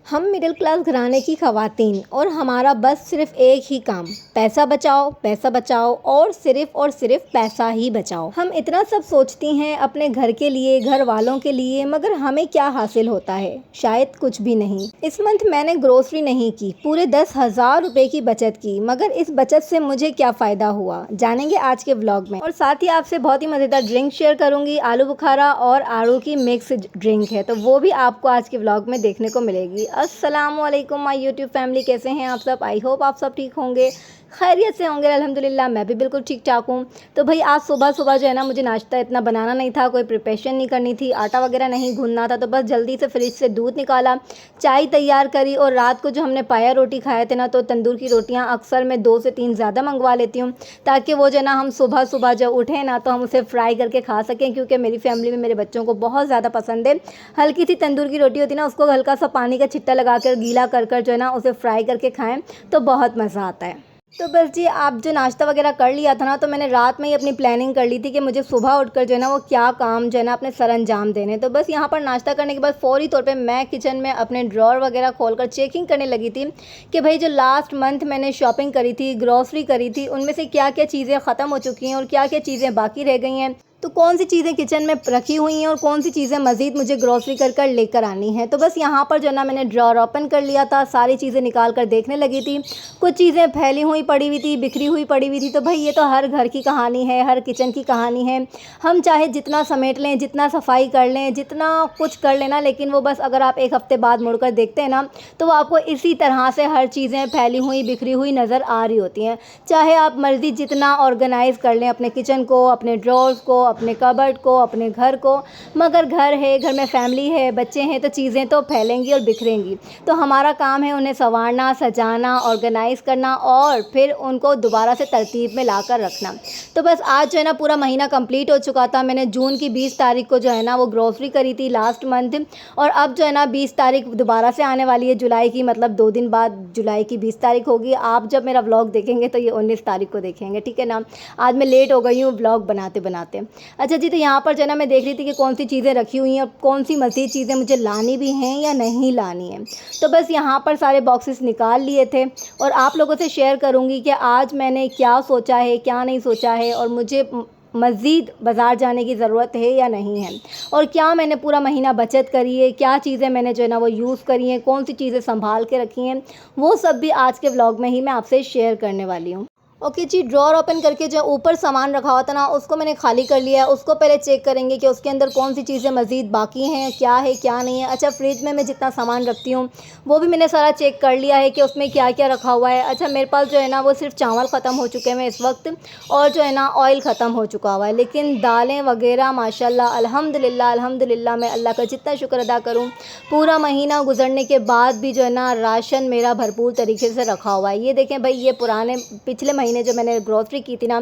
हम middle class घराने की ख़वातीन और हमारा बस सिर्फ़ एक ही काम, पैसा बचाओ और सिर्फ़ पैसा ही बचाओ। हम इतना सब सोचती हैं अपने घर के लिए, घर वालों के लिए, मगर हमें क्या हासिल होता है? शायद कुछ भी नहीं। इस मंथ मैंने ग्रोसरी नहीं की, पूरे 10,000 रुपये की बचत की, मगर इस बचत से मुझे क्या फ़ायदा हुआ? जानेंगे आज के व्लॉग में। और साथ ही आपसे बहुत ही मज़ेदार ड्रिंक शेयर करूँगी, आलू बुखारा और आड़ू की मिक्स ड्रिंक है, तो वो भी आपको आज के व्लॉग में देखने को मिलेगी। अस्सलामुअलैकुम माय यूट्यूब फैमिली, कैसे हैं आप सब? आई होप आप सब ठीक होंगे, खैरियत से होंगे। अल्हम्दुलिल्लाह मैं भी बिल्कुल ठीक ठाक हूँ। तो भाई आज सुबह सुबह जो है ना, मुझे नाश्ता इतना बनाना नहीं था, कोई प्रिपरेशन नहीं करनी थी, आटा वगैरह नहीं गूंदना था, तो बस जल्दी से फ्रिज से दूध निकाला, चाय तैयार करी। और रात को जो हमने पाया रोटी खाए थे ना, तो तंदूर की रोटियाँ अक्सर मैं 2 से 3 ज़्यादा मंगवा लेती हूँ, ताकि वो जो है ना हम सुबह सुबह जब उठें ना तो हम उसे फ्राई करके खा सकें, क्योंकि मेरी फैमिली में मेरे बच्चों को बहुत ज़्यादा पसंद है। हल्की सी तंदूर की रोटी होती है ना, उसको हल्का सा पानी का छिट्टा लगा कर गीला कर कर जो है ना उसे फ्राई करके खाएं तो बहुत मज़ा आता है। तो बस जी, आप जो नाश्ता वगैरह कर लिया था ना, तो मैंने रात में ही अपनी प्लानिंग कर ली थी कि मुझे सुबह उठकर जो है ना वो क्या काम जो है ना अपने सर अंजाम देने। तो बस यहाँ पर नाश्ता करने के बाद फ़ौरी तौर पे मैं किचन में अपने ड्रॉर वगैरह खोलकर चेकिंग करने लगी थी कि भाई जो लास्ट मंथ मैंने शॉपिंग करी थी, ग्रॉसरी करी थी, उनमें से क्या क्या चीज़ें ख़त्म हो चुकी हैं और क्या क्या चीज़ें बाकी रह गई हैं, तो कौन सी चीज़ें किचन में रखी हुई हैं और कौन सी चीज़ें मज़ीद मुझे ग्रॉसरी कर कर लेकर आनी है। तो बस यहाँ पर जो ना मैंने ड्रॉर ओपन कर लिया था, सारी चीज़ें निकाल कर देखने लगी थी। कुछ चीज़ें फैली हुई पड़ी हुई थी, बिखरी हुई पड़ी हुई थी। तो भाई ये तो हर घर की कहानी है, हर किचन की कहानी है। हम चाहे जितना समेट लें, जितना सफाई कर लें, जितना कुछ कर लेना, लेकिन वो बस अगर आप एक हफ़्ते बाद मुड़कर देखते हैं ना, तो वो आपको इसी तरह से हर चीज़ें फैली हुई बिखरी हुई नज़र आ रही होती हैं। चाहे आप मर्ज़ी जितना ऑर्गेनाइज़ कर लें अपने किचन को, अपने ड्रॉर्स को, अपने कबर्ड को, अपने घर को, मगर घर है, घर में फैमिली है, बच्चे हैं, तो चीज़ें तो फैलेंगी और बिखरेंगी। तो हमारा काम है उन्हें संवारना, सजाना, ऑर्गेनाइज़ करना और फिर उनको दोबारा से तरतीब में लाकर रखना। तो बस आज जो है ना पूरा महीना कंप्लीट हो चुका था। मैंने जून की 20 तारीख को जो है ना वो ग्रोसरी करी थी लास्ट मंथ, और अब जो है ना 20 तारीख दोबारा से आने वाली है जुलाई की, मतलब 2 दिन बाद जुलाई की 20 तारीख होगी। आप जब मेरा व्लॉग देखेंगे तो ये 19 तारीख को देखेंगे, ठीक है ना। आज मैं लेट हो गई हूँ व्लॉग बनाते बनाते। अच्छा जी, तो यहाँ पर जो है ना मैं देख रही थी कि कौन सी चीज़ें रखी हुई हैं और कौन सी मज़ीद चीज़ें मुझे लानी भी हैं या नहीं लानी है। तो बस यहाँ पर सारे बॉक्सेस निकाल लिए थे और आप लोगों से शेयर करूँगी कि आज मैंने क्या सोचा है, क्या नहीं सोचा है, और मुझे मज़ीद बाज़ार जाने की ज़रूरत है या नहीं है, और क्या मैंने पूरा महीना बचत करी है, क्या चीज़ें मैंने जो है ना वो यूज़ करी हैं, कौन सी चीज़ें संभाल के रखी हैं, वो सब भी आज के व्लॉग में ही मैं आपसे शेयर करने वाली हूँ। ओके जी, ड्रॉर ओपन करके जो ऊपर सामान रखा हुआ था ना, उसको मैंने खाली कर लिया है। उसको पहले चेक करेंगे कि उसके अंदर कौन सी चीज़ें मज़ीद बाकी हैं, क्या नहीं है। अच्छा, फ्रिज में मैं जितना सामान रखती हूँ वो भी मैंने सारा चेक कर लिया है कि उसमें क्या क्या रखा हुआ है। अच्छा, मेरे पास जो है ना वो सिर्फ चावल ख़त्म हो चुके हैं इस वक्त, और जो है ना ऑयल ख़त्म हो चुका हुआ है, लेकिन दालें वगैरह माशाल्लाह अल्हम्दुलिल्लाह मैं अल्लाह का जितना शुक्र अदा करूँ, पूरा महीना गुजरने के बाद भी जो है ना राशन मेरा भरपूर तरीके से रखा हुआ है। ये देखें भाई, ये पुराने पिछले महीने जो मैंने ग्रोसरी की थी ना,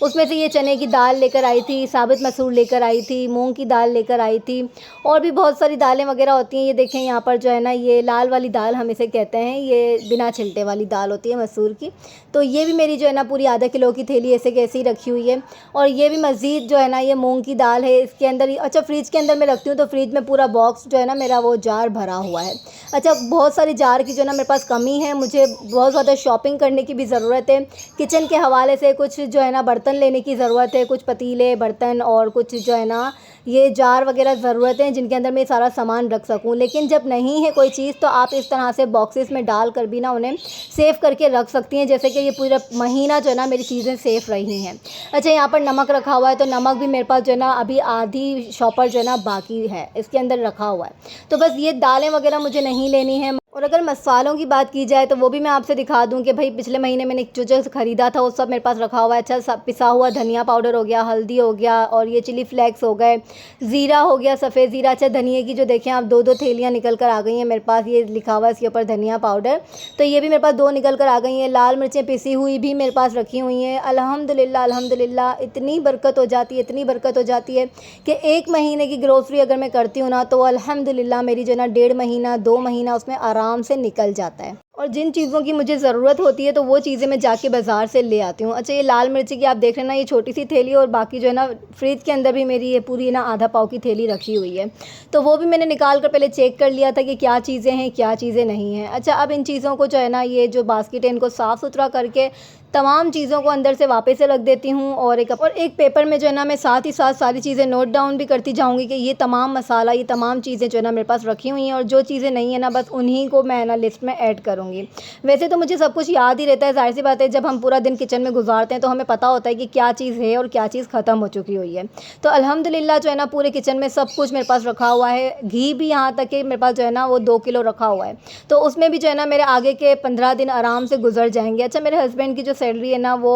उसमें से ये चने की दाल लेकर आई थी, साबित मसूर लेकर आई थी, मूंग की दाल लेकर आई थी, और भी बहुत सारी दालें वगैरह होती हैं। ये देखें यहाँ पर जो है ना ये लाल वाली दाल हम इसे कहते हैं, ये बिना छिलटे वाली दाल होती है मसूर की। तो ये भी मेरी जो है ना पूरी आधा किलो की थैली ऐसे कैसे ही रखी हुई है। और ये भी मज़ीद जो है ना ये मूंग की दाल है, इसके अंदर ही। अच्छा, फ्रिज के अंदर मैं रखती हूँ तो फ्रिज में पूरा बॉक्स जो है ना मेरा वो जार भरा हुआ है। अच्छा, बहुत सारी जार की जो है ना मेरे पास कमी है, मुझे बहुत ज़्यादा शॉपिंग करने की भी ज़रूरत है। किचन के हवाले से कुछ जो है ना बर्तन लेने की ज़रूरत है, कुछ पतीले बर्तन और कुछ जो है ना ये जार वगैरह ज़रूरत है जिनके अंदर मैं सारा सामान रख सकूं। लेकिन जब नहीं है कोई चीज़ तो आप इस तरह से बॉक्सेस में डाल कर भी ना उन्हें सेफ़ करके रख सकती हैं, जैसे कि ये पूरा महीना जो है ना मेरी चीज़ें सेफ़ रही हैं। अच्छा, यहाँ पर नमक रखा हुआ है, तो नमक भी मेरे पास जो है ना अभी आधी शॉपर जो है ना बाकी है, इसके अंदर रखा हुआ है। तो बस ये दालें वगैरह मुझे नहीं लेनी है। और अगर मसालों की बात की जाए तो वो भी मैं आपसे दिखा दूं कि भाई पिछले महीने मैंने जो ख़रीदा था वो सब मेरे पास रखा हुआ है। अच्छा, सब पिसा हुआ धनिया पाउडर हो गया, हल्दी हो गया, और ये चिली फ्लेक्स हो गए, ज़ीरा हो गया, सफ़ेद ज़ीरा। अच्छा, धनिए की जो देखें आप 2-2 थैलियाँ निकल कर आ गई हैं मेरे पास, ये लिखा हुआ है इसके ऊपर धनिया पाउडर, तो ये भी मेरे पास 2 निकल कर आ गई हैं। लाल मिर्चें पिसी हुई भी मेरे पास रखी हुई हैं। अल्हम्दुलिल्लाह इतनी बरकत हो जाती है, इतनी बरकत हो जाती है कि 1 महीने की ग्रोसरी अगर मैं करती हूँ ना, तो अल्हम्दुलिल्लाह मेरी जो है ना 1.5 महीना 2 महीना उसमें आराम से निकल जाता है। और जिन चीज़ों की मुझे ज़रूरत होती है तो वो चीज़ें मैं जाके बाज़ार से ले आती हूँ। अच्छा, ये लाल मिर्ची की आप देख रहे हैं ना, ये छोटी-सी थैली, और बाकी जो है ना फ्रिज के अंदर भी मेरी ये पूरी ना आधा पाव की थैली रखी हुई है। तो वो भी मैंने निकाल कर पहले चेक कर लिया था कि क्या चीज़ें हैं, क्या चीज़ें नहीं हैं। अच्छा, अब इन चीज़ों को जो है ना, ये जो बास्केट है इनको साफ़-सुथरा करके तमाम चीज़ों को अंदर से वापस से रख देती हूँ, और एक पेपर में जो है ना मैं साथ ही साथ सारी चीज़ें नोट डाउन भी करती जाऊँगी कि ये तमाम मसाला, ये तमाम चीज़ें जो है ना मेरे पास रखी हुई हैं, और जो चीज़ें नहीं है ना बस उन्हीं को मैं ना लिस्ट में ऐड करूँगी। वैसे तो मुझे सब कुछ याद ही रहता है, ज़ाहिर-सी बात है, जब हम पूरा दिन किचन में गुज़ारते हैं तो हमें पता होता है कि क्या चीज़ है और क्या चीज़ ख़त्म हो चुकी हुई है। तो अल्हम्दुलिल्लाह जो है ना पूरे किचन में सब कुछ मेरे पास रखा हुआ है। घी भी यहाँ तक कि मेरे पास जो है ना वो 2 किलो रखा हुआ है। तो उसमें भी जो है ना मेरे आगे के 15 दिन आराम से गुज़र जाएँगे। अच्छा, मेरे हस्बैंड की जो सैलरी है ना वो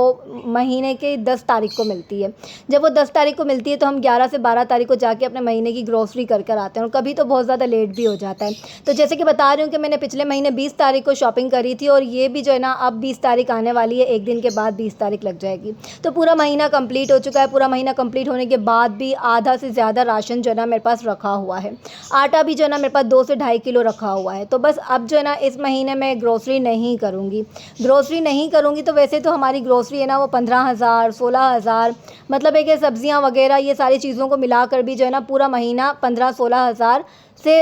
महीने की 10 तारीख को मिलती है। जब वो 10 तारीख को मिलती है तो हम 11 से 12 तारीख को जाके अपने महीने की ग्रोसरी कर कर आते हैं, और कभी तो बहुत ज़्यादा लेट भी हो जाता है। तो जैसे कि बता रही हूँ कि मैंने पिछले महीने 20 तारीख को शॉपिंग करी थी, और ये भी जो है ना अब 20 तारीख आने वाली है, 1 दिन के बाद 20 तारीख लग जाएगी। तो पूरा महीना कंप्लीट हो चुका है। पूरा महीना कंप्लीट होने के बाद भी आधा से ज़्यादा राशन जो है ना मेरे पास रखा हुआ है। आटा भी जो है ना मेरे पास 2 से ढाई किलो रखा हुआ है। तो बस अब जो है ना इस महीने में ग्रोसरी नहीं करूँगी। ग्रोसरी नहीं करूँगी तो वैसे तो हमारी ग्रोसरी है ना वो 15,000 16,000, मतलब है कि सब्जियाँ वगैरह ये सारी चीज़ों को मिलाकर भी जो है ना पूरा महीना 15-16,000 से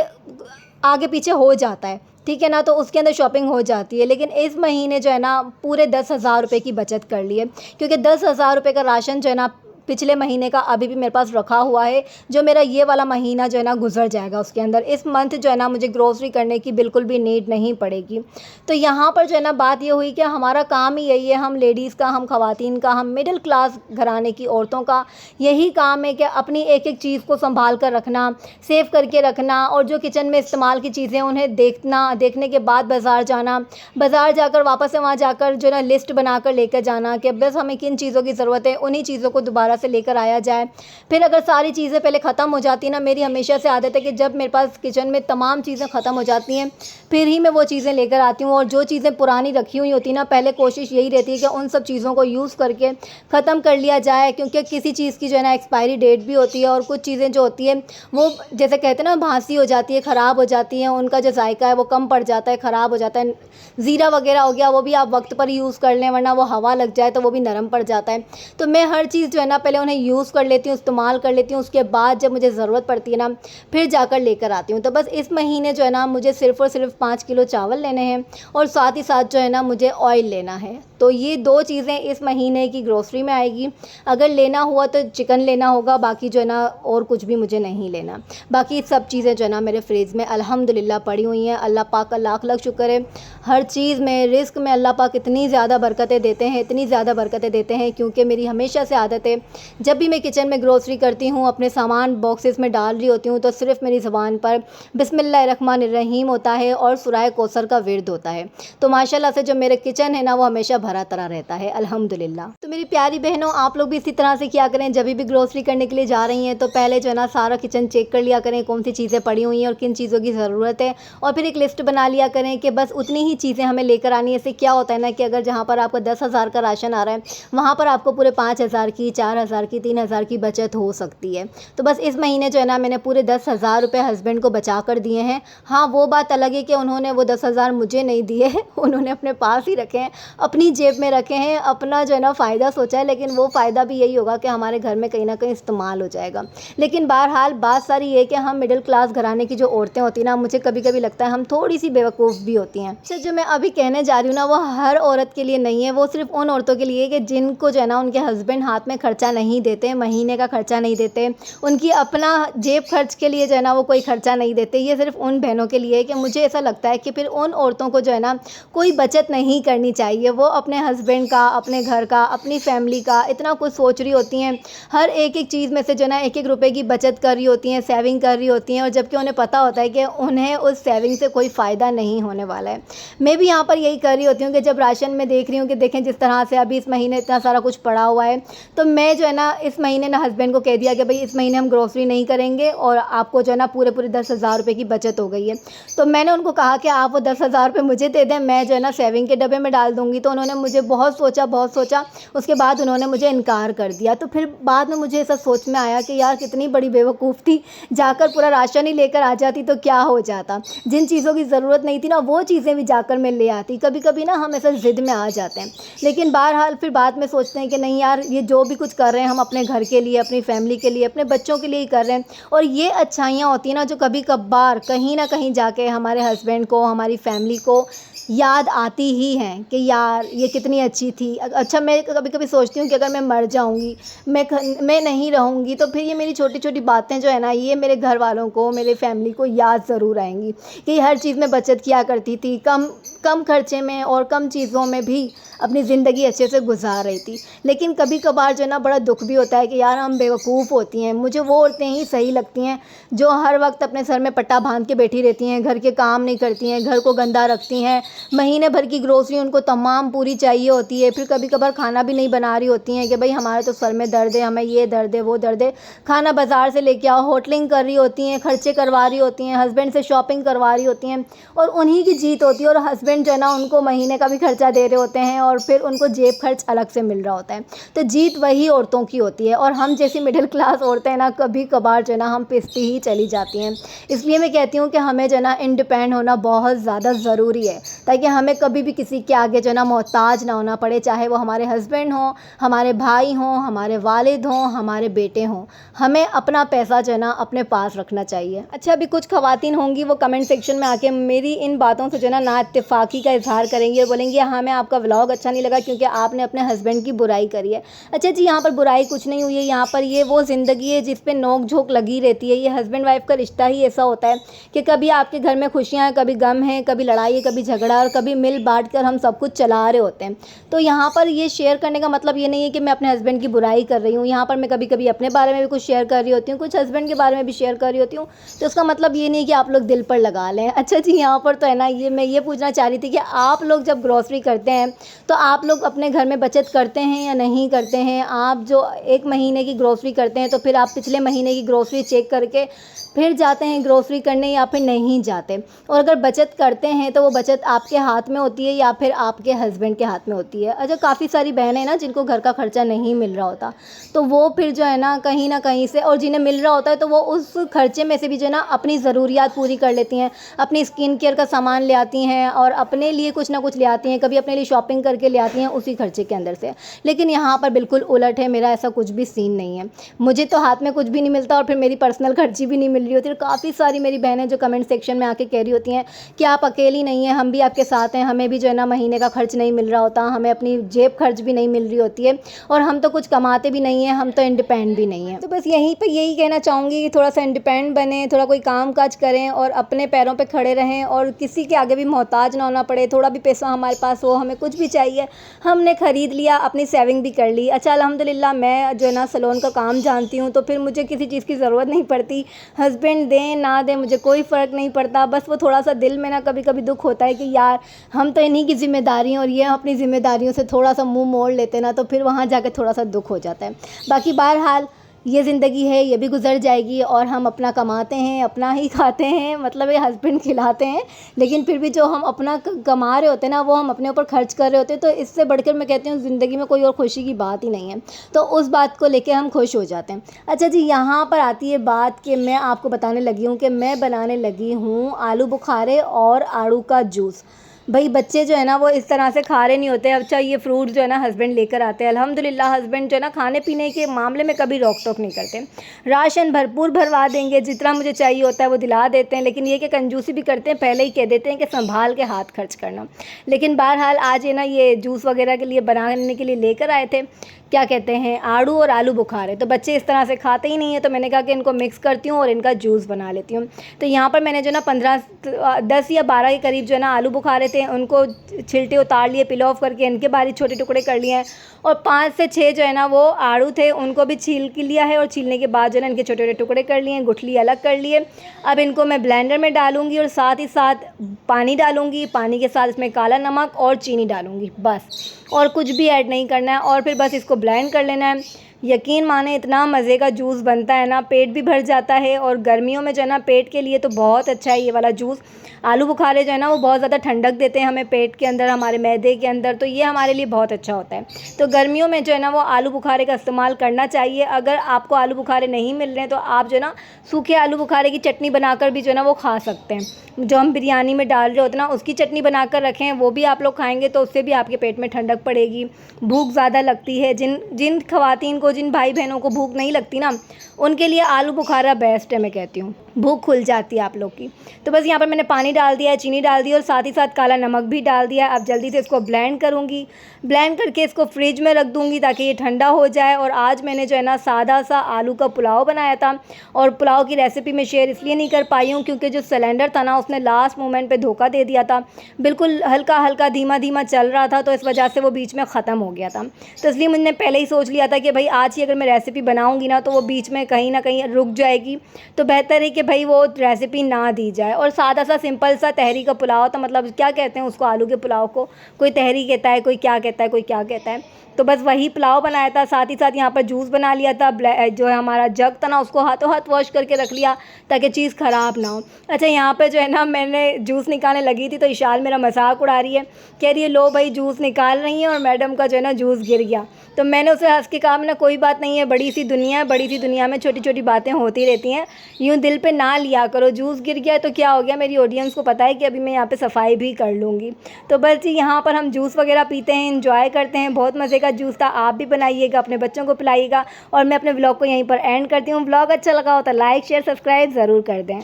आगे पीछे हो जाता है। ठीक है ना? तो उसके अंदर शॉपिंग हो जाती है। लेकिन इस महीने जो है ना पूरे 10,000 रुपए की बचत कर ली है, क्योंकि 10,000 रुपए का राशन जो है ना पिछले महीने का अभी भी मेरे पास रखा हुआ है, जो मेरा ये वाला महीना जो है ना गुज़र जाएगा उसके अंदर। इस मंथ जो है ना मुझे ग्रोसरी करने की बिल्कुल भी नीड नहीं पड़ेगी। तो यहाँ पर जो है ना बात ये हुई कि हमारा काम ही यही है, हम लेडीज़ का, हम ख़वातीन का, हम मिडिल क्लास घराने की औरतों का यही काम है कि अपनी एक-एक चीज़ को सँभाल कर रखना, सेव करके रखना, और जो किचन में इस्तेमाल की चीज़ें उन्हें देखना, देखने के बाद बाज़ार जाना, बाज़ार जाकर वापस से वहाँ जाकर जो है ना लिस्ट बनाकर लेकर जाना कि बस हमें किन चीज़ों की ज़रूरत है, उन्हीं चीज़ों को दोबारा से लेकर आया जाए। फिर अगर सारी चीज़ें पहले ख़त्म हो जाती ना, मेरी हमेशा से आदत है कि जब मेरे पास किचन में तमाम चीज़ें ख़त्म हो जाती हैं फिर ही मैं वो चीज़ें लेकर आती हूँ, और जो चीज़ें पुरानी रखी हुई होती ना पहले कोशिश यही रहती है कि उन सब चीज़ों को यूज़ करके ख़त्म कर लिया जाए, क्योंकि किसी चीज़ की जो है ना एक्सपायरी डेट भी होती है, और कुछ चीज़ें जो होती हैं वो जैसे कहते हैं ना बासी हो जाती है, ख़राब हो जाती हैं, उनका जो जायका है वो कम पड़ जाता है, ख़राब हो जाता है। ज़ीरा वगैरह हो गया, वो भी आप वक्त पर यूज़ कर लें, वरना वो हवा लग जाए तो वो भी नरम पड़ जाता है। तो मैं हर चीज़ जो है ना पहले उन्हें यूज़ कर लेती हूँ, इस्तेमाल कर लेती हूँ, उसके बाद जब मुझे ज़रूरत पड़ती है ना फिर जाकर लेकर आती हूँ। तो बस इस महीने जो है ना मुझे सिर्फ़ और सिर्फ 5 किलो चावल लेने हैं, और साथ ही साथ जो है ना मुझे ऑयल लेना है। तो ये 2 चीज़ें इस महीने की ग्रोसरी में आएगी। अगर लेना हुआ तो चिकन लेना होगा, बाकी जो है ना और कुछ भी मुझे नहीं लेना। बाकी सब चीज़ें जो है ना मेरे फ्रिज में अल्हम्दुलिल्लाह पड़ी हुई हैं। अल्लाह पाक का लाख लाख शुक्र है। हर चीज़ में, रिज़्क़ में अल्लाह पाक इतनी ज़्यादा बरकतें देते हैं, इतनी ज़्यादा बरकतें देते हैं, क्योंकि मेरी हमेशा से आदत है जब भी मैं किचन में ग्रोसरी करती हूँ, अपने सामान बॉक्सेस में डाल रही होती हूँ, तो सिर्फ़ मेरी ज़ुबान पर बिस्मिल्लाहिर्रहमानिर्रहीम होता है और सूरह कौसर का विर्द होता है। तो माशाल्लाह से जो मेरे किचन है ना वो हमेशा भरा तरा रहता है अल्हम्दुलिल्लाह। तो मेरी प्यारी बहनों, आप लोग भी इसी तरह से किया करें, जब भी ग्रोसरी करने के लिए जा रही हैं तो पहले जो है ना सारा किचन चेक कर लिया करें, कौन सी चीज़ें पड़ी हुई हैं और किन चीज़ों की ज़रूरत है, और फिर एक लिस्ट बना लिया करें कि बस उतनी ही चीज़ें हमें लेकर आनी है। इससे क्या होता है ना कि अगर जहाँ पर आपका 10,000 का राशन आ रहा है वहाँ पर आपको पूरे 5,000 की, 4,000 की, 3,000 की बचत हो सकती है। तो बस इस महीने जो है ना मैंने पूरे 10,000 रुपये हस्बैंड को बचा कर दिए हैं। हाँ, वो बात अलग है कि उन्होंने वो 10,000 मुझे नहीं दिए हैं, उन्होंने अपने पास ही रखे हैं, अपनी जेब में रखे हैं, अपना जो है ना फ़ायदा सोचा है, लेकिन वो फ़ायदा भी यही होगा कि हमारे घर में कहीं ना कहीं इस्तेमाल हो जाएगा। लेकिन बहरहाल बात सारी ये कि हम मिडिल क्लास घराने की जो औरतें होती हैं ना, मुझे कभी कभी लगता है हम थोड़ी सी बेवकूफ़ भी होती हैं। अच्छा, जो मैं अभी कहने जा रही हूँ ना वो हर औरत के लिए नहीं है, वो सिर्फ उन औरतों के लिए कि जिनको जो है ना उनके हस्बैंड हाथ में खर्चा नहीं देते, महीने का खर्चा नहीं देते, उनकी अपना जेब खर्च के लिए जो है ना वो कोई खर्चा नहीं देते। ये सिर्फ उन बहनों के लिए है कि मुझे ऐसा लगता है कि फिर उन औरतों को जो है ना कोई बचत नहीं करनी चाहिए। वो अपने हस्बैंड का, अपने घर का, अपनी फैमिली का इतना कुछ सोच रही होती हैं, हर एक एक चीज़ में से जो है ना एक एक रुपए की बचत कर रही होती हैं, सेविंग कर रही होती हैं, और जबकि उन्हें पता होता है कि उन्हें उस सेविंग से कोई फ़ायदा नहीं होने वाला है। मैं भी यहाँ पर यही कर रही होती हूँ कि जब राशन में देख रही हूँ कि देखें जिस तरह से अभी इस महीने इतना सारा कुछ पड़ा हुआ है, तो मैं जो जो है ना इस महीने ना हस्बैंड को कह दिया कि भाई इस महीने हम ग्रोसरी नहीं करेंगे और आपको जो है ना पूरे 10,000 रुपये की बचत हो गई है। तो मैंने उनको कहा कि आप वो 10,000 रुपये मुझे दे दें, मैं जो है ना सेविंग के डब्बे में डाल दूँगी। तो उन्होंने मुझे बहुत सोचा, उसके बाद उन्होंने मुझे इनकार कर दिया। तो फिर बाद में मुझे ऐसा सोच में आया कि यार कितनी बड़ी बेवकूफ़ थी, जाकर पूरा राशन ही लेकर आ जाती तो क्या हो जाता। जिन चीज़ों की ज़रूरत नहीं थी ना वो चीज़ें भी जाकर मैं ले आती। कभी कभी ना हम ऐसा ज़िद में आ जाते हैं, लेकिन बहरहाल फिर बाद में सोचते हैं कि नहीं यार, ये जो भी कुछ कर रहे हैं हम अपने घर के लिए, अपनी फैमिली के लिए, अपने बच्चों के लिए ही कर रहे हैं। और ये अच्छाइयाँ होती हैं ना जो कभी कभार कहीं ना कहीं जाके हमारे हस्बैंड को, हमारी फैमिली को याद आती ही हैं कि यार ये कितनी अच्छी थी। अच्छा, मैं कभी कभी सोचती हूँ कि अगर मैं मर जाऊँगी, मैं नहीं रहूँगी, तो फिर ये मेरी छोटी छोटी बातें जो है ना, ये मेरे घर वालों को, मेरे फैमिली को याद ज़रूर आएंगी कि हर चीज़ में बचत किया करती थी, कम कम खर्चे में और कम चीज़ों में भी अपनी ज़िंदगी अच्छे से गुजार रही थी। लेकिन कभी कभार जो है ना बड़ा दुख भी होता है कि यार हम बेवकूफ़ होती हैं। मुझे वो औरतें ही सही लगती हैं जो हर वक्त अपने सर में पट्टा बांध के बैठी रहती हैं, घर के काम नहीं करती हैं, घर को गंदा रखती हैं, महीने भर की ग्रोसरी उनको तमाम पूरी चाहिए होती है। फिर कभी कभार खाना भी नहीं बना रही होती हैं कि भाई हमारे तो सर में दर्द है, हमें ये दर्द है, वो दर्द है। खाना बाज़ार से लेके आओ, होटलिंग कर रही होती हैं, खर्चे करवा रही होती हैं, हस्बैंड से शॉपिंग करवा रही होती हैं और उन्हीं की जीत होती है। और हस्बैंड जो है ना उनको महीने का भी खर्चा दे रहे होते हैं और फिर उनको जेब खर्च अलग से मिल रहा होता है। तो जीत वही औरतों की होती है और हम जैसी मिडिल क्लास औरतें ना कभी कभार जो है ना हम पिसती ही चली जाती हैं। इसलिए मैं कहती हूँ कि हमें जो है ना इंडिपेंडेंट होना बहुत ज़्यादा ज़रूरी है, ताकि हमें कभी भी किसी के आगे जो है ना मोहताज ना होना पड़े, चाहे वो हमारे हस्बैंड हों, हमारे भाई हों, हमारे वालिद हों, हमारे बेटे हों। हमें अपना पैसा जो है ना अपने पास रखना चाहिए। अच्छा, अभी कुछ ख़वातीन होंगी वो कमेंट सेक्शन में आके मेरी इन बातों से जो है ना इत्तेफाकी का इजहार करेंगी और बोलेंगी हमें आपका व्लॉग अच्छा नहीं लगा क्योंकि आपने अपने हस्बैंड की बुराई करी है। अच्छा जी, यहाँ पर बुराई कुछ नहीं हुई है, यहाँ पर ये वो ज़िंदगी है जिस पे नोक झोंक लगी रहती है। ये हस्बैंड वाइफ का रिश्ता ही ऐसा होता है कि कभी आपके घर में खुशियाँ हैं, कभी गम है, कभी लड़ाई है, कभी झगड़ा और कभी मिल बांट कर हम सब कुछ चला रहे होते हैं। तो यहाँ पर ये शेयर करने का मतलब ये नहीं है कि मैं अपने हस्बैंड की बुराई कर रही हूँ। यहाँ पर मैं कभी कभी अपने बारे में भी कुछ शेयर कर रही होती हूँ, कुछ हस्बैंड के बारे में भी शेयर कर रही होती हूँ। तो उसका मतलब ये नहीं कि आप लोग दिल पर लगा लें। अच्छा जी, यहाँ पर तो है ना मैं ये पूछना चाह रही थी कि आप लोग जब ग्रॉसरी करते हैं तो आप लोग अपने घर में बचत करते हैं या नहीं करते हैं? आप जो एक महीने की ग्रॉसरी करते हैं तो फिर आप पिछले महीने की ग्रॉसरी चेक करके फिर जाते हैं ग्रॉसरी करने या फिर नहीं जाते? और अगर बचत करते हैं तो वो बचत आपके हाथ में होती है या फिर आपके हस्बैंड के हाथ में होती है? अच्छा, काफ़ी सारी बहनें हैं ना जिनको घर का खर्चा नहीं मिल रहा होता, तो वो फिर जो है ना कहीं से, और जिन्हें मिल रहा होता है तो वो उस खर्चे में से भी जो है ना अपनी ज़रूरियात पूरी कर लेती हैं, अपनी स्किन केयर का सामान ले आती हैं और अपने लिए कुछ ना कुछ ले आती हैं, कभी अपने लिए शॉपिंग करके ले आती हैं उसी खर्चे के अंदर से। लेकिन यहाँ पर बिल्कुल उलट है, मेरा ऐसा कुछ भी सीन नहीं है। मुझे तो हाथ में कुछ भी नहीं मिलता और फिर मेरी पर्सनल खर्ची भी नहीं मिल रही होती। और काफ़ी सारी मेरी बहनें जो कमेंट सेक्शन में आके कह रही होती हैं कि आप अकेली नहीं हैं, हम भी आपके साथ हैं, हमें भी जो है ना महीने का खर्च नहीं मिल रहा होता, हमें अपनी जेब खर्च भी नहीं मिल रही होती है और हम तो कुछ कमाते भी नहीं हैं, हम तो इंडिपेंडेंट भी नहीं हैं। तो बस यहीं पे यही कहना चाहूँगी कि थोड़ा सा इंडिपेंडेंट बने, थोड़ा कोई काम काज करें और अपने पैरों पे खड़े रहें और किसी के आगे भी मोहताज ना होना पड़े। थोड़ा भी पैसा हमारे पास हो, हमें कुछ भी चाहिए हमने ख़रीद लिया, अपनी सेविंग भी कर ली। अच्छा, अल्हम्दुलिल्लाह मैं जो है ना सैलून का काम जानती हूँ, तो फिर मुझे किसी चीज़ की ज़रूरत नहीं पड़ती। हस्बैंड दें ना दें मुझे कोई फ़र्क नहीं पड़ता। बस वो थोड़ा सा दिल में ना कभी कभी दुख होता है कि यार हम तो इन्हीं की ज़िम्मेदारी हैं और ये अपनी ज़िम्मेदारियों से थोड़ा सा मुँह मोड़ लेते ना, तो फिर वहाँ जाके थोड़ा सा दुख हो जाता है। बाकी बहरहाल ये ज़िंदगी है, ये भी गुजर जाएगी और हम अपना कमाते हैं, अपना ही खाते हैं, मतलब ये हस्बैंड खिलाते हैं, लेकिन फिर भी जो हम अपना कमा रहे होते हैं ना वो हम अपने ऊपर खर्च कर रहे होते हैं। तो इससे बढ़कर मैं कहती हूँ ज़िंदगी में कोई और खुशी की बात ही नहीं है, तो उस बात को लेके हम खुश हो जाते हैं। अच्छा जी, यहाँ पर आती है बात कि मैं आपको बताने लगी हूँ कि मैं बनाने लगी हूँ आलू बुखारे और आड़ू का जूस। भाई बच्चे जो है ना वो इस तरह से खा रहे नहीं होते। अच्छा, ये फ्रूट जो है ना हस्बैंड लेकर आते हैं, अल्हम्दुलिल्लाह हस्बैंड जो है ना खाने पीने के मामले में कभी रोक टोक नहीं करते। राशन भरपूर भरवा देंगे, जितना मुझे चाहिए होता है वो दिला देते हैं, लेकिन ये कि कंजूसी भी करते हैं, पहले ही कह देते हैं कि संभाल के हाथ खर्च करना। लेकिन बहरहाल आज ये ना ये जूस वगैरह के लिए बनाने के लिए लेकर आए थे, क्या कहते हैं, आड़ू और आलू बुखारे। तो बच्चे इस तरह से खाते ही नहीं है, तो मैंने कहा कि इनको मिक्स करती हूँ और इनका जूस बना लेती हूँ। तो यहाँ पर मैंने जो ना 10 या 12 के करीब जो है ना आलू बुखारे थे, उनको छिलटे उतार लिए, पिल ऑफ करके इनके बारीक छोटे टुकड़े कर लिए हैं। और 5 से 6 जो है ना वो आड़ू थे, उनको भी छील के लिया है और छीलने के बाद जो है ना इनके छोटे छोटे टुकड़े कर लिए, गुठली अलग कर लिए। अब इनको मैं ब्लेंडर में डालूंगी और साथ ही साथ पानी डालूंगी, पानी के साथ इसमें काला नमक और चीनी डालूंगी, बस और कुछ भी ऐड नहीं करना है। और फिर बस इसको ब्लेंड कर लेना है। यकीन माने इतना मज़े का जूस बनता है ना, पेट भी भर जाता है। और गर्मियों में जो है ना पेट के लिए तो बहुत अच्छा है ये वाला जूस। आलू बुखारे जो है ना वो बहुत ज़्यादा ठंडक देते हैं हमें पेट के अंदर, हमारे मैदे के अंदर, तो ये हमारे लिए बहुत अच्छा होता है। तो गर्मियों में जो है ना वो आलू बुखारे का इस्तेमाल करना चाहिए। अगर आपको आलू बुखारे नहीं मिल रहे हैं तो आप जो है ना सूखे आलू बुखारे की चटनी बनाकर भी जो है ना वो खा सकते हैं। जो हम बिरयानी में डाल रहे होते हैं ना उसकी चटनी बनाकर रखें, वो भी आप लोग खाएंगे तो उससे भी आपके पेट में ठंडक पड़ेगी। भूख ज़्यादा लगती है, जिन जिन ख़वातीन को, जिन भाई बहनों को भूख नहीं लगती ना, उनके लिए आलू बुखारा बेस्ट है। मैं कहती हूँ भूख खुल जाती है आप लोग की। तो बस यहाँ पर मैंने पानी डाल दिया है, चीनी डाल दी और साथ ही साथ काला नमक भी डाल दिया है। अब जल्दी से इसको ब्लेंड करूँगी, ब्लेंड करके इसको फ्रिज में रख दूँगी ताकि ये ठंडा हो जाए। और आज मैंने जो है ना सादा सा आलू का पुलाव बनाया था, और पुलाव की रेसिपी मैं शेयर इसलिए नहीं कर पाई हूँ क्योंकि जो सिलेंडर था ना उसने लास्ट मोमेंट पे धोखा दे दिया था। बिल्कुल हल्का हल्का धीमा धीमा चल रहा था, तो इस वजह से वो बीच में ख़त्म हो गया था। तो इसलिए मैंने पहले ही सोच लिया था कि भाई आज ही अगर मैं रेसिपी बनाऊँगी ना तो वो बीच में कहीं ना कहीं रुक जाएगी, तो बेहतर है कि भाई वो रेसिपी ना दी जाए। और सादा सा सिंपल सा तहरी का पुलाव था, मतलब क्या कहते हैं उसको, आलू के पुलाव को कोई तहरी कहता है, कोई क्या कहता है, कोई क्या कहता है। तो बस वही पुलाव बनाया था। साथ ही साथ यहाँ पर जूस बना लिया था। जो है हमारा जग था ना उसको हाथों हाथ वॉश करके रख लिया ताकि चीज़ ख़राब ना हो। अच्छा, यहाँ पे जो है ना मैंने जूस निकालने लगी थी तो इशाल मेरा मजाक उड़ा रही है, कह रही है लो भाई जूस निकाल रही है और मैडम का जो है ना जूस गिर गया। तो मैंने उसे हंस के कहा ना कोई बात नहीं है, बड़ी सी दुनिया है, बड़ी सी दुनिया में छोटी छोटी बातें होती रहती हैं, यूँ दिल पे ना लिया करो। जूस गिर गया तो क्या हो गया, मेरी ऑडियंस को पता है कि अभी मैं यहाँ पे सफाई भी कर लूँगी। तो बस जी यहाँ पर हम जूस वगैरह पीते हैं, इंजॉय करते हैं। बहुत मज़े का जूस था, आप भी बनाइएगा, अपने बच्चों को पिलाइएगा। और मैं अपने व्लॉग को यहीं पर एंड करती हूँ। व्लॉग अच्छा लगा हो तो लाइक शेयर सब्सक्राइब ज़रूर कर दें।